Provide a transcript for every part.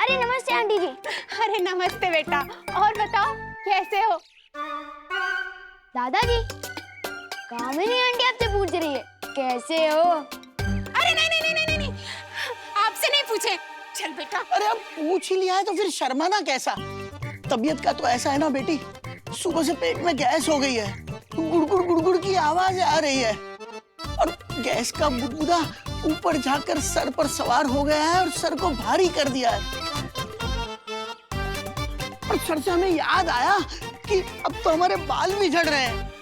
अरे नमस्ते आंटी जी। अरे नमस्ते बेटा, और बताओ कैसे हो? दादाजी, कामिनी आंटी आपसे पूछ रही है कैसे हो? अरे नहीं नहीं नहीं नहीं नहीं, आपसे नहीं पूछे। चल बेटा। अरे अब पूछ ही लिया है तो फिर शर्माना कैसा? तबीयत का तो ऐसा है ना बेटी, सुबह से पेट में गैस हो गई है, गुड़गुड़ गुड़गुड़ की आवाज आ रही है और गैस का बुदबुदा ऊपर जाकर सर पर सवार हो गया है और सर को भारी कर दिया है। और सर से हमें याद आया कि अब तो हमारे बाल भी झड़ रहे हैं।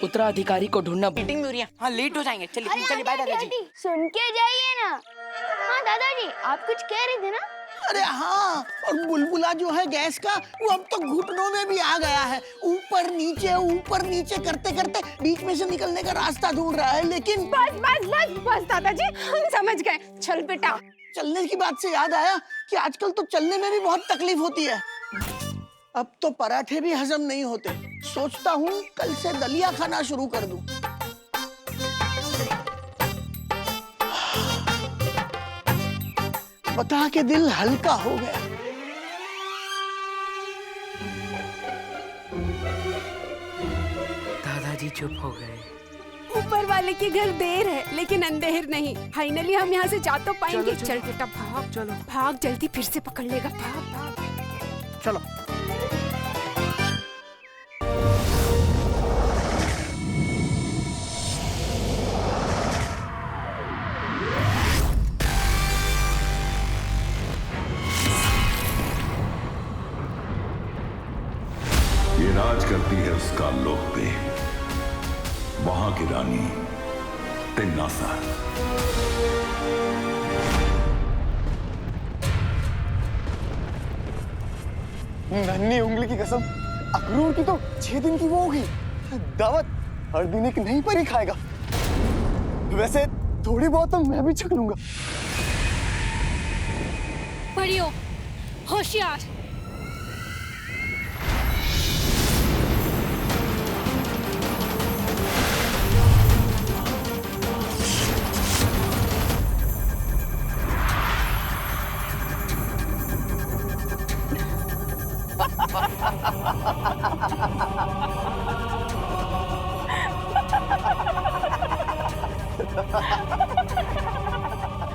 उत्तराधिकारी को ढूंढना। मीटिंग में हो रही है। हाँ लेट हो जाएंगे। चलिए अरे चलिए, बाय आंटी, दादाजी। आंटी, सुन के जाइए ना। हाँ दादाजी, आप कुछ कह रहे थे ना? अरे हाँ, और बुलबुला जो है गैस का, वो अब तो घुटनों में भी आ गया है। ऊपर नीचे करते करते बीच में से निकलने का रास्ता ढूंढ रहा है, लेकिन बस बस बस बस दादाजी, हम समझ गए। चल बेटा। चलने की बात से याद आया कि आजकल तो चलने में भी बहुत तकलीफ होती है। अब तो पराठे भी हजम नहीं होते। सोचता हूँ कल से दलिया खाना शुरू कर दूं। बता के दिल हल्का हो गया। दादाजी चुप हो गए। ऊपर वाले के घर देर है लेकिन अंधेर नहीं। फाइनली हम यहाँ से जा तो पाएंगे। चल बेटा भाग, चलो भाग जल्दी, फिर से पकड़ लेगा। भाग भाग। चलो। ये राज करती है उसका लोक पे, वहां की रानी तिन्नासा। नन्ही उंगली की कसम, अखरोट की तो 6 दिन की वो होगी। दावत हर दिन एक नई परी खाएगा। वैसे थोड़ी बहुत तो मैं भी छक लूंगा। परियो, होशियार।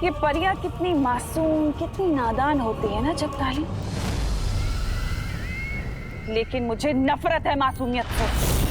ये परियां कितनी मासूम, कितनी नादान होती है ना जगताली। लेकिन मुझे नफरत है मासूमियत से।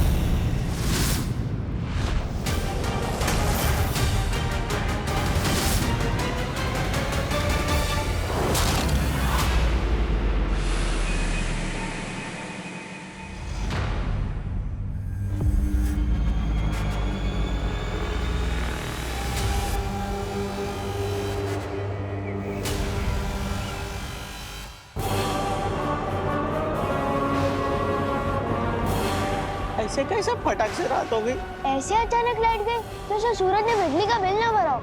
ऐसे कैसे फटाक से रात हो गई? ऐसे अचानक लाइट गई तो जो सूरज ने बिजली का बिल ना भरा।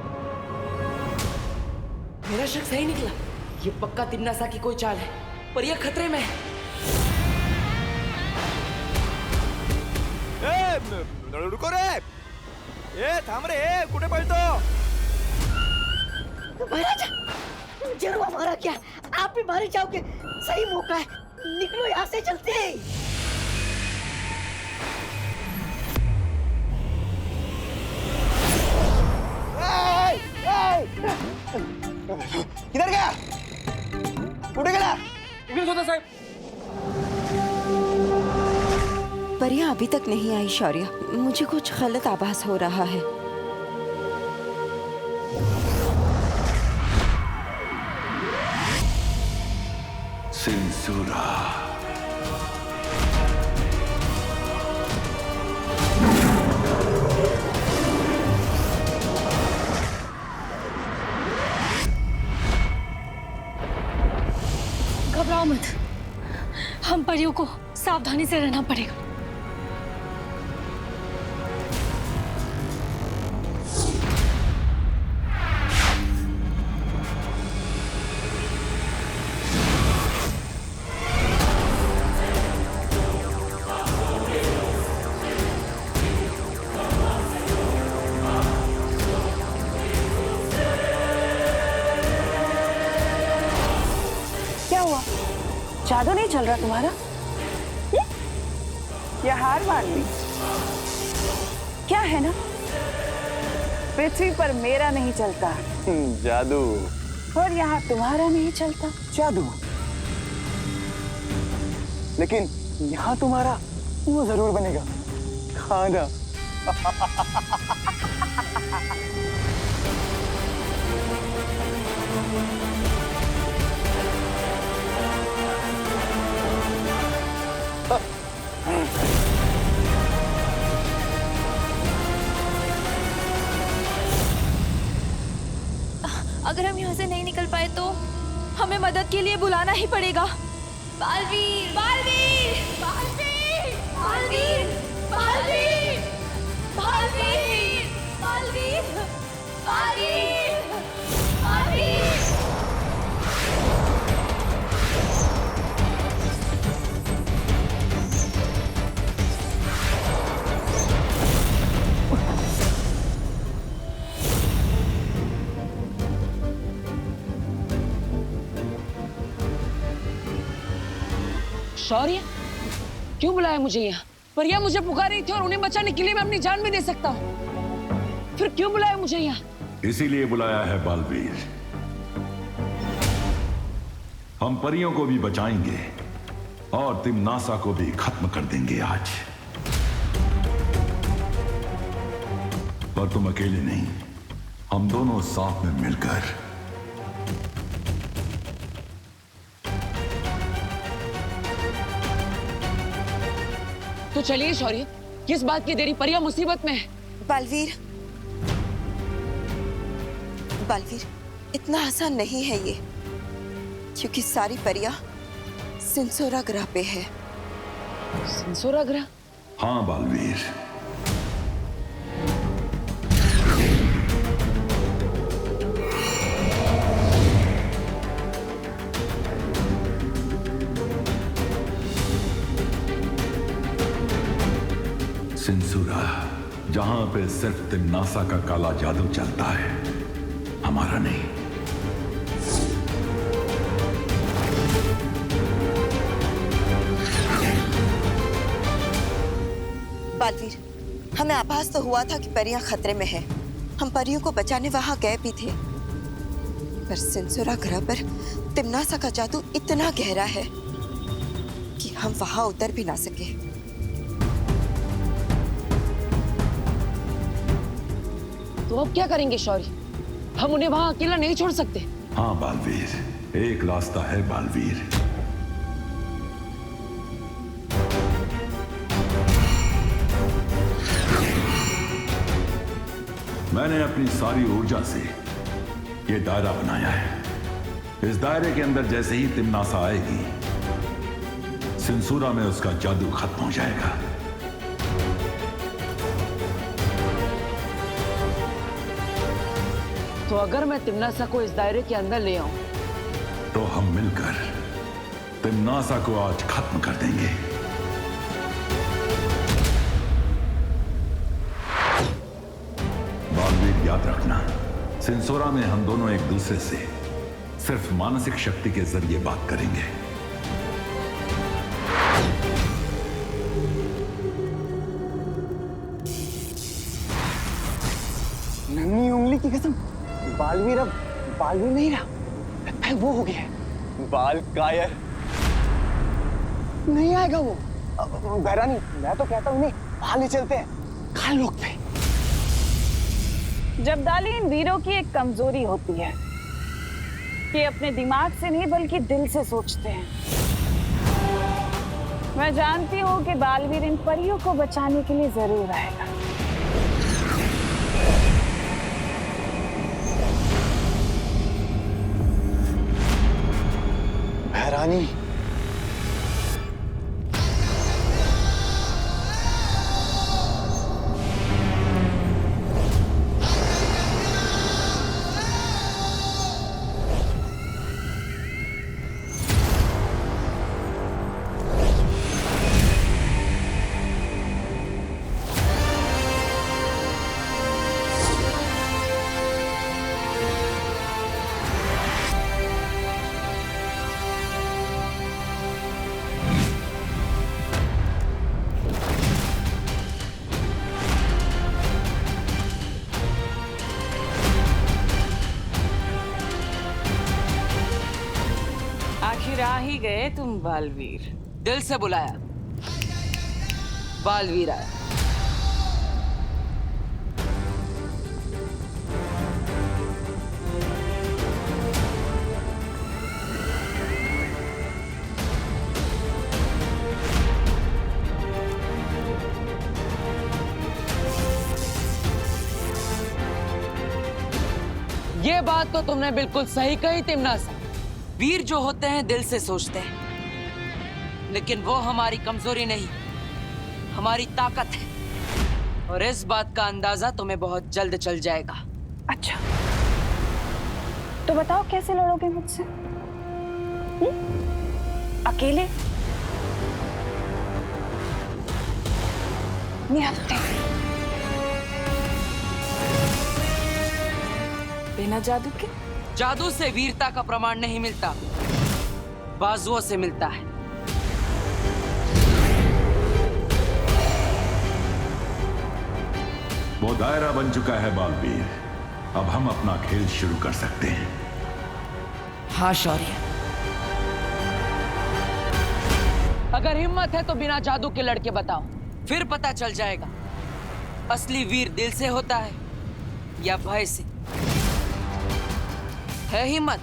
मेरा शक सही निकला। ये पक्का तिन्नासा की कोई चाल है। परिया खतरे में है। रुको रे, थांब रे, कुठे पळतो? महाराज, जरूर हमारा क्या, आप भी मारे जाओगे। सही मौका है, निकलो यहाँ से चलते हैं। किधर गया? कुठे गेला? परिया अभी तक नहीं आई शौर्य। मुझे कुछ गलत आभास हो रहा है। सिंसूरा। घबराओ मत, हम परियों को सावधानी से रहना पड़ेगा। क्या हुआ? जादू नहीं चल रहा तुम्हारा? या हार मान ली? क्या है ना, पृथ्वी पर मेरा नहीं चलता जादू, और यहाँ तुम्हारा नहीं चलता जादू, लेकिन यहाँ तुम्हारा वो जरूर बनेगा, खाना। अगर हम यहाँ से नहीं निकल पाए तो हमें मदद के लिए बुलाना ही पड़ेगा। बालवीर, बालवीर, बालवीर, बालवीर, बालवीर, बालवीर, बालवीर, बालवीर, बालवीर। शौर्य, क्यों बुलाया मुझे यहाँ? परिया मुझे पुकार रही थी और उन्हें बचाने के लिए मैं अपनी जान भी दे सकता हूँ। फिर क्यों बुलाया मुझे यहाँ? इसीलिए बुलाया है बालवीर। हम परियों को भी बचाएंगे और तिम्नासा को भी खत्म कर देंगे आज। पर तुम अकेले नहीं, हम दोनों साथ में मिलकर। तो चलिए शौर्य, किस बात की देरी? परिया मुसीबत में है। बालवीर, बालवीर, इतना आसान नहीं है ये, क्योंकि सारी परियां सिंसोरा ग्रह पे है। सिंसोरा ग्रह? हाँ बालवीर, सिंसुरा, जहां पे सिर्फ तिम्नासा का काला जादू चलता है, हमारा नहीं। बालवीर, हमें आभास तो हुआ था कि परियां खतरे में है। हम परियों को बचाने वहां गए भी थे, पर सिंसुरा ग्रह पर तिम्नासा का जादू इतना गहरा है कि हम वहां उतर भी ना सके। तो अब क्या करेंगे शौर्य? हम उन्हें वहां अकेला नहीं छोड़ सकते। हाँ बालवीर, एक रास्ता है बालवीर। मैंने अपनी सारी ऊर्जा से ये दायरा बनाया है। इस दायरे के अंदर जैसे ही तिम्नासा आएगी, सिंसुरा में उसका जादू खत्म हो जाएगा। तो अगर मैं तिम्नासा को इस दायरे के अंदर ले आऊं, तो हम मिलकर तिम्नासा को आज खत्म कर देंगे। बालवीर, याद रखना, सिंसोरा में हम दोनों एक दूसरे से सिर्फ मानसिक शक्ति के जरिए बात करेंगे। नन्ही उंगली की कसम, बालवीर अब बालवीर नहीं रहा, लगता है वो हो गया है बाल कायर। नहीं आएगा वो। बहरानी, मैं तो कहता हूँ बाहर ले चलते हैं खाल लोग पे। जब्दाली इन वीरों की एक कमजोरी होती है कि अपने दिमाग से नहीं बल्कि दिल से सोचते हैं। मैं जानती हूँ कि बालवीर इन परियों को बचाने के लिए जरूर आएगा। बहरानी, आखिर आ ही गए तुम बालवीर। दिल से बुलाया, बालवीर आया। ये बात तो तुमने बिल्कुल सही कही तिमनासा। वीर जो होते हैं दिल से सोचते हैं, लेकिन वो हमारी कमजोरी नहीं, हमारी ताकत है। और इस बात का अंदाजा तुम्हें बहुत जल्द चल जाएगा। अच्छा, तो बताओ कैसे लड़ोगे मुझसे? अकेले? निहत्थे? बिना जादू के? जादू से वीरता का प्रमाण नहीं मिलता, बाजुओं से मिलता है। वो दायरा बन चुका है बालवीर, अब हम अपना खेल शुरू कर सकते हैं। हाँ शौर्य, अगर हिम्मत है तो बिना जादू के लड़के बताओ, फिर पता चल जाएगा असली वीर दिल से होता है या भय से। है हिम्मत?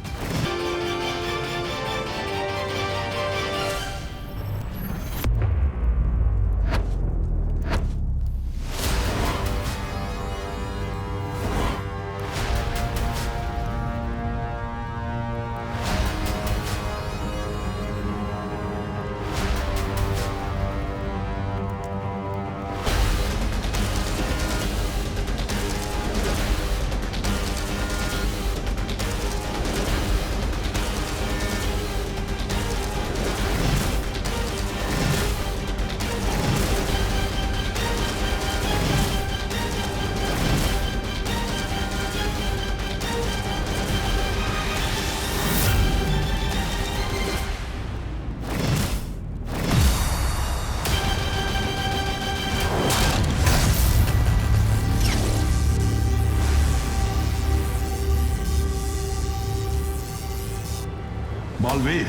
बालवीर,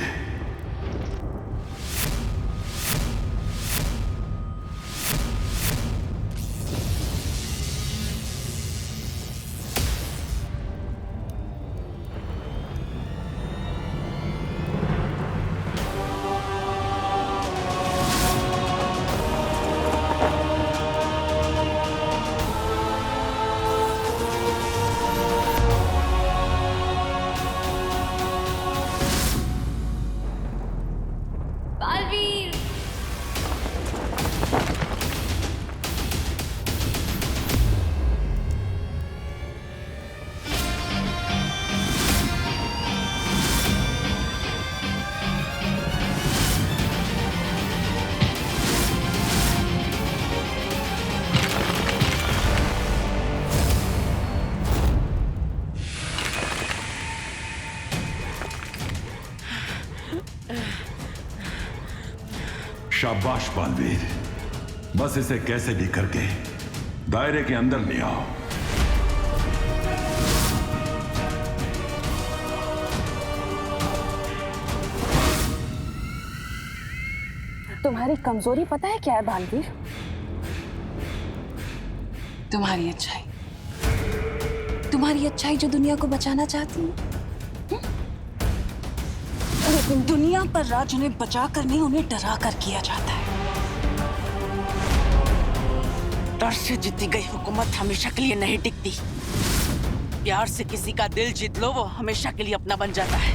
बालवीर, शाबाश बालवीर, बस इसे कैसे भी करके दायरे के अंदर ले आओ। तुम्हारी कमजोरी पता है क्या है बालवीर? तुम्हारी अच्छाई, तुम्हारी अच्छाई जो दुनिया को बचाना चाहती है। लेकिन दुनिया पर राज उन्हें बचा कर नहीं, उन्हें डरा कर किया जाता है। डर से जीती गई हुकूमत हमेशा के लिए नहीं टिकती। प्यार से किसी का दिल जीत लो, वो हमेशा के लिए अपना बन जाता है।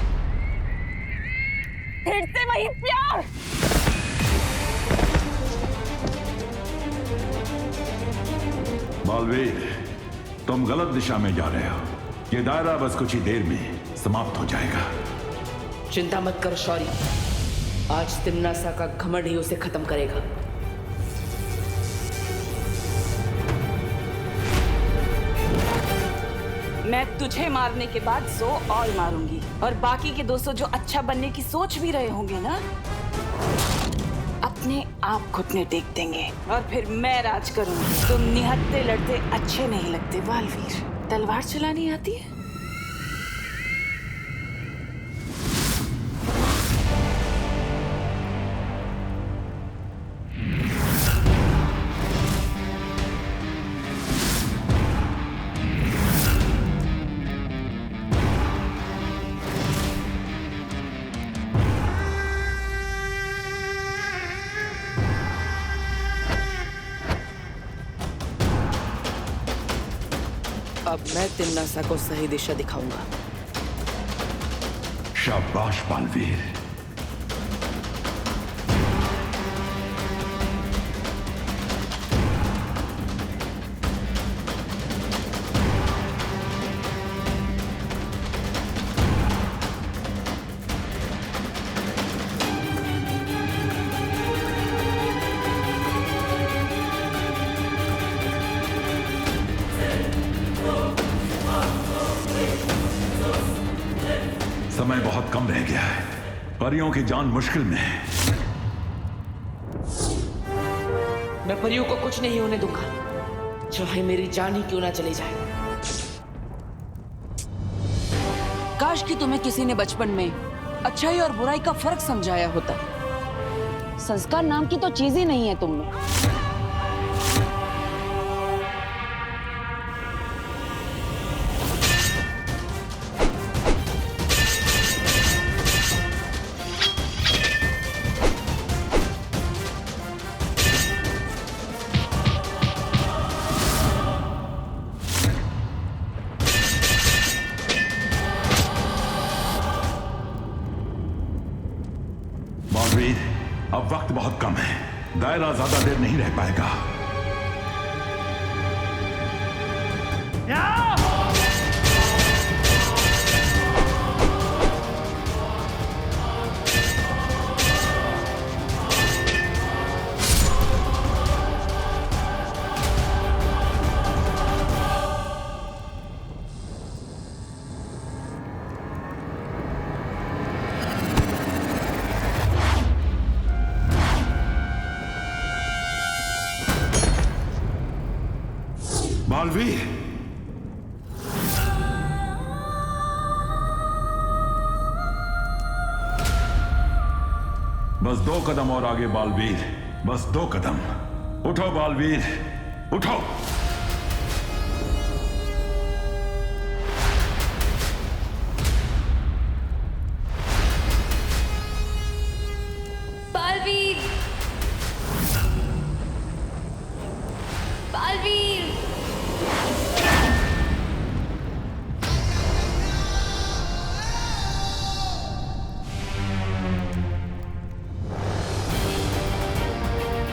फिर से वही प्यार। बालवीर, तुम गलत दिशा में जा रहे हो। ये दायरा बस कुछ ही देर में समाप्त हो जाएगा। चिंता मत करो शौर्य, आज तिमनासा का घमंड ही उसे खत्म करेगा। मैं तुझे मारने के बाद 100 और मारूंगी, और बाकी के 200 जो अच्छा बनने की सोच भी रहे होंगे ना, अपने आप घुटने टेक देंगे और फिर मैं राज करूंगी। तुम निहत्थे लड़ते अच्छे नहीं लगते बालवीर। तलवार चलानी आती है? अब मैं तिमनासा को सही दिशा दिखाऊंगा। शाबाश बालवीर। समय बहुत कम रह गया है, परियों की जान मुश्किल में है। मैं परियों को कुछ नहीं होने दूंगा, चाहे मेरी जान ही क्यों ना चली जाए। काश कि तुम्हें किसी ने बचपन में अच्छाई और बुराई का फर्क समझाया होता। संस्कार नाम की तो चीज ही नहीं है तुम में। बालवीर, अब वक्त बहुत कम है, दायरा ज्यादा देर नहीं रह पाएगा। बालवीर, बस 2 कदम और आगे बालवीर, बस 2 कदम। उठो बालवीर, उठो। बालवीर,